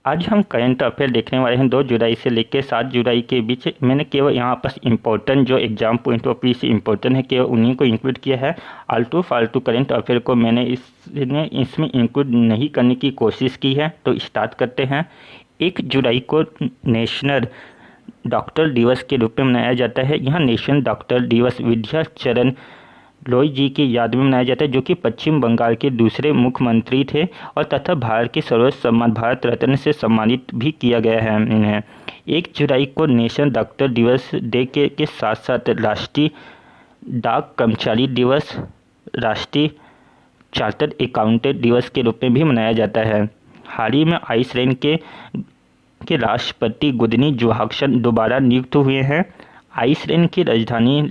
आज हम current affair देखने वाले हैं। 2 जुलाई से लेकर 7 जुलाई के बीच मैंने केवल यहाँ पर इम्पोर्टेंट जो एग्जाम पॉइंट ऑफ व्यू से इम्पोर्टेंट है केवल उन्हीं को इंक्लूड किया है। आलतू फालतू करंट अफेयर को मैंने इसमें इंक्लूड नहीं करने की कोशिश की है। तो स्टार्ट करते हैं। 1 जुलाई को नेशनल डॉक्टर दिवस के रूप में मनाया जाता है। यहाँ नेशनल डॉक्टर दिवस विद्याचरण रॉय जी की याद में मनाया जाता है, जो कि पश्चिम बंगाल के दूसरे मुख्यमंत्री थे और तथा भारत के सर्वोच्च सम्मान भारत रत्न से सम्मानित भी किया गया है इन्हें। 1 जुलाई को नेशनल डॉक्टर दिवस डे के साथ साथ राष्ट्रीय डाक कर्मचारी दिवस, राष्ट्रीय चार्टर्ड अकाउंटेंट दिवस के रूप में भी मनाया जाता है। हाल ही में आइसलैंड के राष्ट्रपति गुदनी जोहानसन दोबारा नियुक्त हुए हैं। आइसलैंड की राजधानी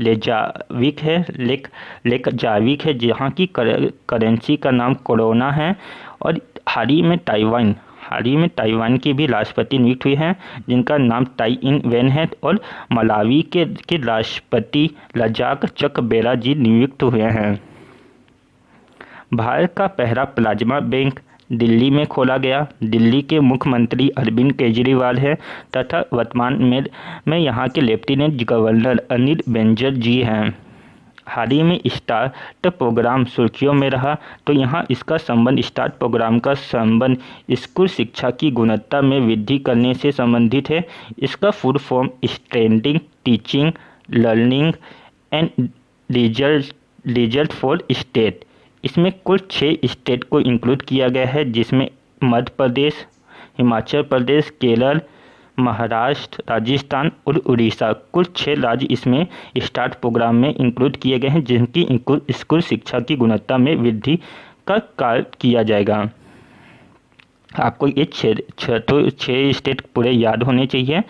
रेकजाविक है, जहाँ की करेंसी का नाम कोरोना है। और हाल ही में ताइवान की भी राष्ट्रपति नियुक्त हुई हैं, जिनका नाम ताई इन वेन है। और मलावी के राष्ट्रपति रजाक चकबेरा जी नियुक्त हुए हैं। भारत का पहला प्लाज्मा बैंक दिल्ली में खोला गया। दिल्ली के मुख्यमंत्री अरविंद केजरीवाल है तथा वर्तमान में यहाँ के लेफ्टिनेंट गवर्नर अनिल बैजल जी हैं। हाल ही में स्टार्ट प्रोग्राम सुर्खियों में रहा, तो यहाँ इसका संबंध स्टार्ट प्रोग्राम का संबंध स्कूल शिक्षा की गुणवत्ता में वृद्धि करने से संबंधित है। इसका full form strengthening teaching learning and result for state. इसमें कुल 6 स्टेट को इंक्लूड किया गया है, जिसमें मध्य प्रदेश, हिमाचल प्रदेश, केरल, महाराष्ट्र, राजस्थान और उड़ीसा। कुल 6 राज्य इसमें स्टार्ट प्रोग्राम में इंक्लूड किए गए हैं, जिनकी स्कूल शिक्षा की गुणवत्ता में वृद्धि का कार्य किया जाएगा। आपको ये 6 स्टेट पूरे याद होने चाहिए।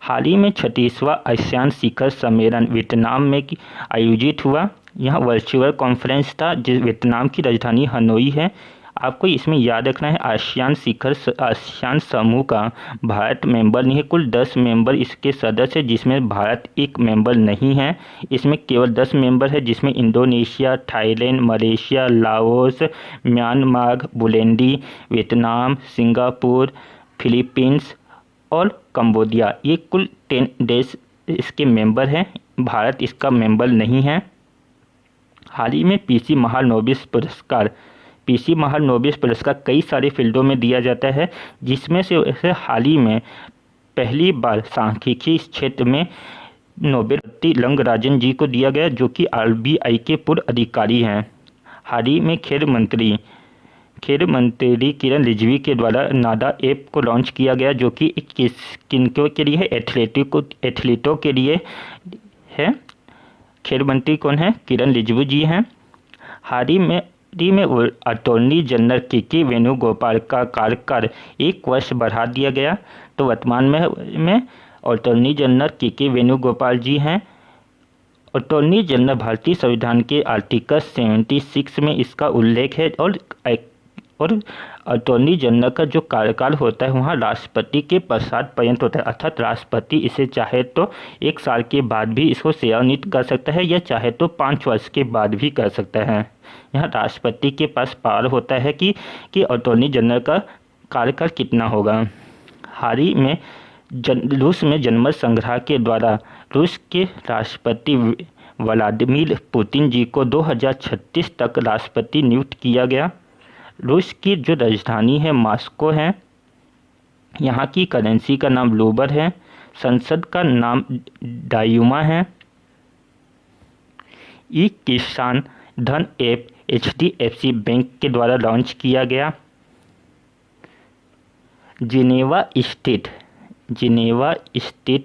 हाल ही में 36वां आसियान शिखर सम्मेलन वियतनाम में आयोजित हुआ। यह वर्चुअल कॉन्फ्रेंस था, जिस वियतनाम की राजधानी हनोई है। आपको इसमें याद रखना है आसियान समूह का भारत मेंबर नहीं है। कुल 10 मेंबर इसके सदस्य, जिसमें भारत एक मेंबर नहीं है। इसमें केवल 10 मेंबर है, जिसमें Indonesia, Thailand, Malaysia, Laos, Myanmar, Burundi, Vietnam, Singapore, Philippines और कंबोडिया। ये कुल 10 देश इसके मेंबर हैं। भारत इसका मेंबर नहीं है। हाल ही में पीसी महालनोबिस पुरस्कार कई सारे फील्डों में दिया जाता है, जिसमें से हाल ही में पहली बार सांख्यिकी क्षेत्र में नोबेल रंगराजन जी को दिया गया, जो कि RBI के पूर्व अधिकारी हैं। हाल ही में खेल मंत्री किरण रिजिजू के द्वारा नाडा ऐप को लॉन्च किया गया, जो कि किनको के लिए है? एथलीटों के लिए है। खेल मंत्री कौन है? किरण रिजिजू जी हैं। हाल ही में अटॉर्नी जनरल के वेणुगोपाल का कार्यकाल 1 वर्ष बढ़ा दिया गया। तो वर्तमान में अटॉर्नी जनरल के वेणुगोपाल जी हैं। अटॉर्नी जनरल भारतीय संविधान के आर्टिकल 76 में इसका उल्लेख है। और अटॉर्नी जनरल का जो कार्यकाल होता है वहाँ राष्ट्रपति के पश्चात पर्यंत होता है, अर्थात राष्ट्रपति इसे चाहे तो 1 साल के बाद भी इसको सेवानिवृत्त कर सकता है, या चाहे तो 5 वर्ष के बाद भी कर सकता है। यहाँ राष्ट्रपति के पास पावर होता है कि अटॉर्नी जनरल का कार्यकाल कितना होगा। हाल ही में रूस में जनमत संग्रह के द्वारा रूस के राष्ट्रपति व्लादिमीर पुतिन जी को 2036 तक राष्ट्रपति नियुक्त किया गया। रूस की जो राजधानी है मॉस्को है। यहाँ की करेंसी का नाम रूबल है। संसद का नाम डायूमा है। ई किसान धन ऐप HDFC बैंक के द्वारा लॉन्च किया गया। जिनेवा स्टेट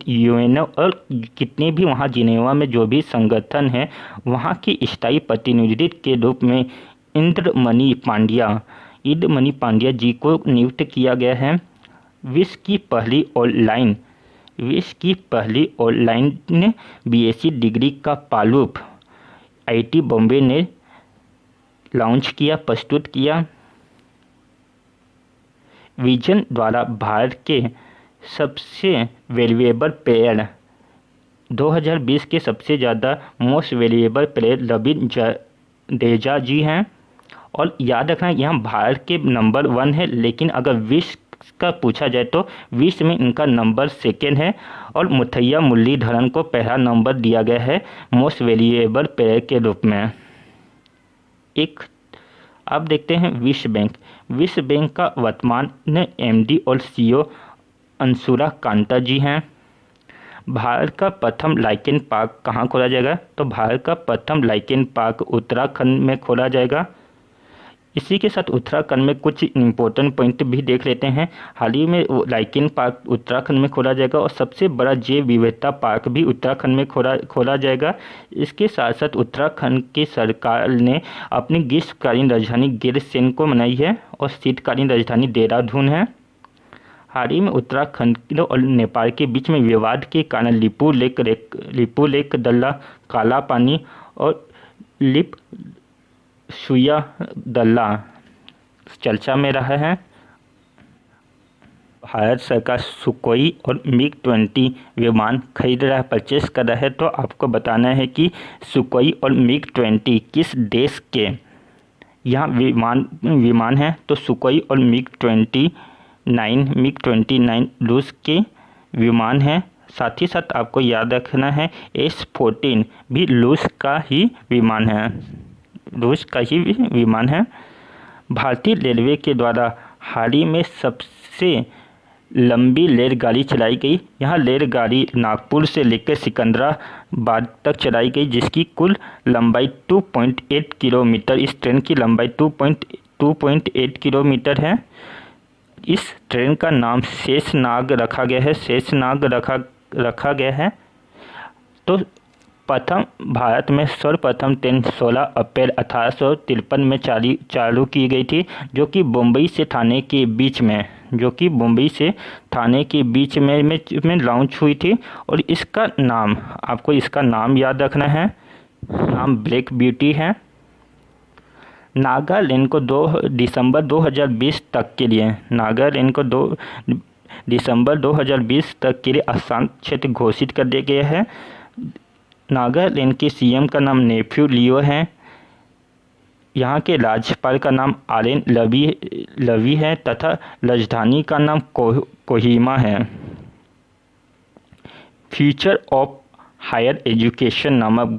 यूएनओ और कितने भी वहाँ जिनेवा में जो भी संगठन है, वहाँ की स्थायी प्रतिनिधित्व के रूप में इंद्रमणि पांड्या जी को नियुक्त किया गया है। विश्व की पहली ऑनलाइन BSc डिग्री का प्रारूप IIT बॉम्बे ने लॉन्च किया, प्रस्तुत किया। विजन द्वारा भारत के सबसे वैल्यूएबल प्लेयर 2020 के सबसे ज़्यादा most valuable player Ravindra Jadeja ji हैं। और याद रखना यहाँ भारत के नंबर 1 है, लेकिन अगर विश्व का पूछा जाए तो विश्व में इनका नंबर 2 है। और मुथैया मुरलीधरन को पहला नंबर दिया गया है मोस्ट वैल्यूएबल प्लेयर के रूप में। एक अब देखते हैं विश्व बैंक। विश्व बैंक का वर्तमान में MD और CEO अंशुरा कांता जी हैं। भारत का प्रथम लाइकेन पार्क कहाँ खोला जाएगा? तो भारत का प्रथम लाइकेन पार्क उत्तराखंड में खोला जाएगा। इसी के साथ उत्तराखंड में कुछ इम्पोर्टेंट पॉइंट भी देख लेते हैं। हाल ही में लाइकेन पार्क उत्तराखंड में खोला जाएगा और सबसे बड़ा जैव विविधता पार्क भी उत्तराखंड में खोला जाएगा। इसके साथ साथ उत्तराखंड की सरकार ने अपनी ग्रीष्मकालीन राजधानी गैरसैंण को बनाई है और शीतकालीन राजधानी देहरादून है। हाल ही में उत्तराखंड और नेपाल के बीच में विवाद के कारण लिपू लेक दल्ला काला पानी और लिप सुया दल्ला चर्चा में रहा है। भारत सरकार सुकोई और MiG-20 विमान खरीद रहा है, परचेस कर रहा है। तो आपको बताना है कि सुकोई और MiG-20 किस देश के यहाँ विमान है। तो सुकोई और MiG-29 रूस के विमान है। साथ ही साथ आपको याद रखना है S-14 भी रूस का ही विमान है। भारतीय रेलवे के द्वारा हाल ही में सबसे लंबी रेलगाड़ी चलाई गई। यह रेलगाड़ी नागपुर से लेकर सिकंदराबाद तक चलाई गई, जिसकी कुल लंबाई 2.8 किलोमीटर। इस ट्रेन की लंबाई 2.8 किलोमीटर है। इस ट्रेन का नाम शेषनाग रखा गया है। तो भारत में सर्वप्रथम ट्रेन 16 अप्रैल 1853 में चालू की गई थी, जो कि मुंबई से थाने के बीच में लॉन्च हुई थी। और इसका नाम याद रखना है, नाम ब्लैक ब्यूटी है। नागालैंड को 2 दिसंबर 2020 तक के लिए अशांत क्षेत्र घोषित कर दिया गया है। नागालैंड के CM का नाम नेफ्यू लियो है। यहाँ के राज्यपाल का नाम आरएन रवि है तथा राजधानी का नाम कोहिमा है। फ्यूचर ऑफ हायर एजुकेशन नामक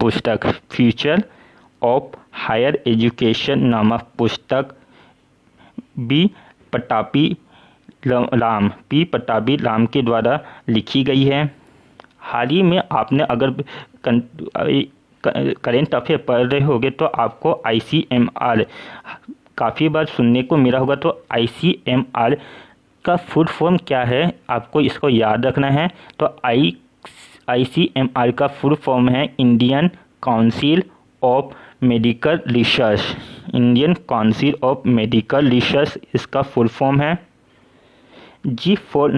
पुस्तक पी पटाभी राम के द्वारा लिखी गई है। हाल ही में आपने अगर करेंट अफेयर पढ़ रहे होंगे तो आपको ICMR काफ़ी बार सुनने को मिला होगा। तो ICMR का फुल फॉर्म क्या है, आपको इसको याद रखना है। तो ICMR का फुल फॉर्म है Indian council of medical research. इसका फुल फॉर्म है। G4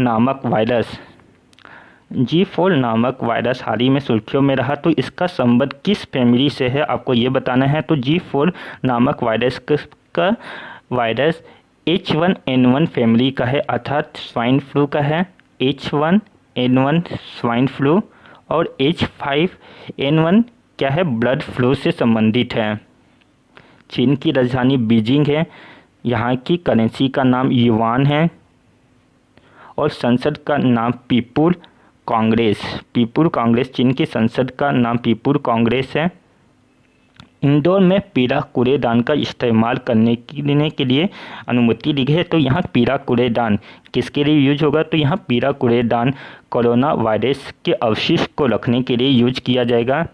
नामक वायरस हाल ही में सुर्खियों में रहा। तो इसका संबंध किस फैमिली से है, आपको ये बताना है। तो G4 नामक वायरस H1N1 फैमिली का है, अर्थात स्वाइन फ्लू का है। H1N1 स्वाइन फ्लू और H5N1 क्या है, ब्लड फ्लू से संबंधित है। चीन की राजधानी बीजिंग है। यहाँ की करेंसी का नाम युआन है और संसद का नाम पीपुल कांग्रेस। चीन की संसद का नाम पीपुल कांग्रेस है। इंदौर में पीला कूड़ेदान का इस्तेमाल करने के लिए अनुमति दी गई है। तो यहाँ पीला कूड़ेदान किसके लिए यूज होगा? तो यहाँ पीला कूड़ेदान कोरोना वायरस के अवशिष्ट को रखने के लिए यूज किया जाएगा।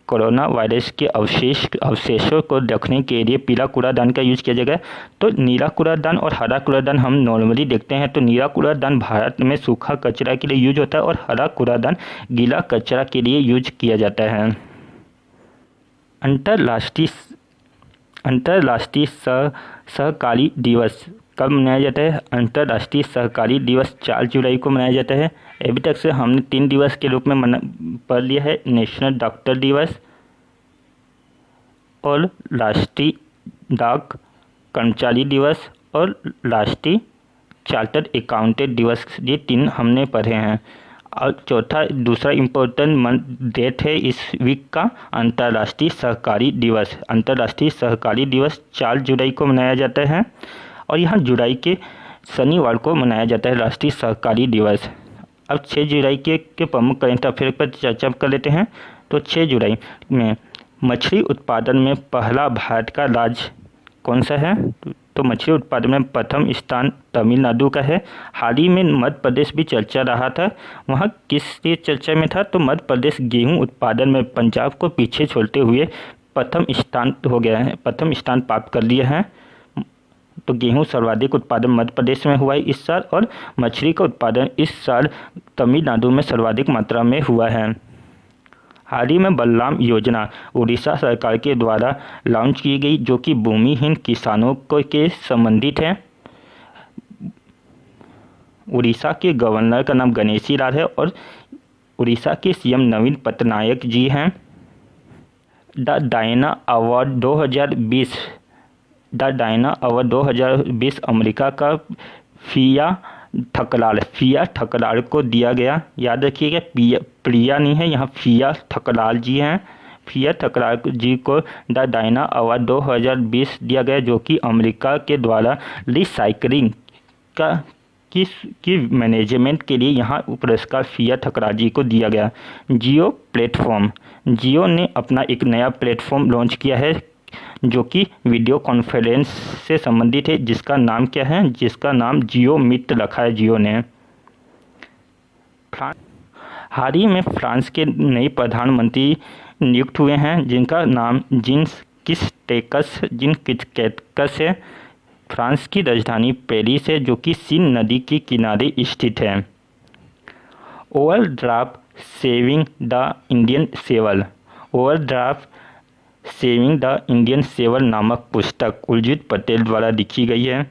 कोरोना वायरस के अवशेषों को रखने के लिए पीला कूड़ादान का यूज किया जाएगा। तो नीला कूड़ादान और हरा कूड़ादान हम नॉर्मली देखते हैं। तो नीला कूड़ादान भारत में सूखा कचरा के लिए यूज होता है और हरा कूड़ादान गीला कचरा के लिए यूज किया जाता है। अंतर्राष्ट्रीय सहकारी दिवस कब मनाया जाता है? अंतर्राष्ट्रीय सहकारी दिवस 4 जुलाई को मनाया जाता है। अभी तक से हमने 3 दिवस के रूप में पढ़ लिया है, नेशनल डॉक्टर दिवस और राष्ट्रीय डाक कर्मचारी दिवस और राष्ट्रीय चार्टर्ड अकाउंटेंट दिवस। ये 3 हमने पढ़े हैं। और चौथा दूसरा इम्पोर्टेंट डेट है इस वीक का अंतर्राष्ट्रीय सहकारी दिवस। अंतर्राष्ट्रीय सहकारी दिवस 4 जुलाई को मनाया जाता है और यहाँ जुलाई के शनिवार को मनाया जाता है राष्ट्रीय सहकारी दिवस। अब 6 जुलाई के प्रमुख करंट अफेयर पर चर्चा कर लेते हैं। तो 6 जुलाई में मछली उत्पादन में पहला भारत का राज्य कौन सा है? तो मछली उत्पादन में प्रथम स्थान तमिलनाडु का है। हाल ही में मध्य प्रदेश भी चर्चा रहा था, वहाँ किस लिए चर्चा में था? तो मध्य प्रदेश गेहूं उत्पादन में पंजाब को पीछे छोड़ते हुए प्रथम स्थान हो गया है, प्रथम स्थान प्राप्त कर लिया है। तो गेहूं सर्वाधिक उत्पादन मध्य प्रदेश में हुआ है इस साल, और मछली का उत्पादन इस साल तमिलनाडु में सर्वाधिक मात्रा में हुआ है। हाल ही में बलराम योजना उड़ीसा सरकार के द्वारा लॉन्च की गई, जो कि भूमिहीन किसानों को के संबंधित है। उड़ीसा के गवर्नर का नाम गणेशी लाल है और उड़ीसा के सीएम नवीन पटनायक जी हैं। द डायना अवार्ड 2020 अमेरिका का फिया ठकराल को दिया गया। याद रखिएगा, प्रिया नहीं है, यहाँ फिया ठकराल जी हैं। फिया ठकराल जी को द डायना अवार्ड 2020 दिया गया, जो कि अमेरिका के द्वारा रिसाइकलिंग की मैनेजमेंट के लिए यहाँ पुरस्कार फिया ठकराल जी को दिया गया। जियो ने अपना एक नया प्लेटफॉर्म लॉन्च किया है, जो कि वीडियो कॉन्फ्रेंस से संबंधित है, जिसका नाम क्या है? जिसका नाम जियो मीट रखा है जियो ने। हाल ही में फ्रांस के नए प्रधानमंत्री नियुक्त हुए हैं, जिनका नाम जीन किस्टेक्स है। फ्रांस की राजधानी पेरिस है, जो कि सीन नदी के किनारे स्थित है। ओवरड्राफ्ट सेविंग द इंडियन सेवल नामक पुस्तक उर्जित पटेल द्वारा लिखी गई है।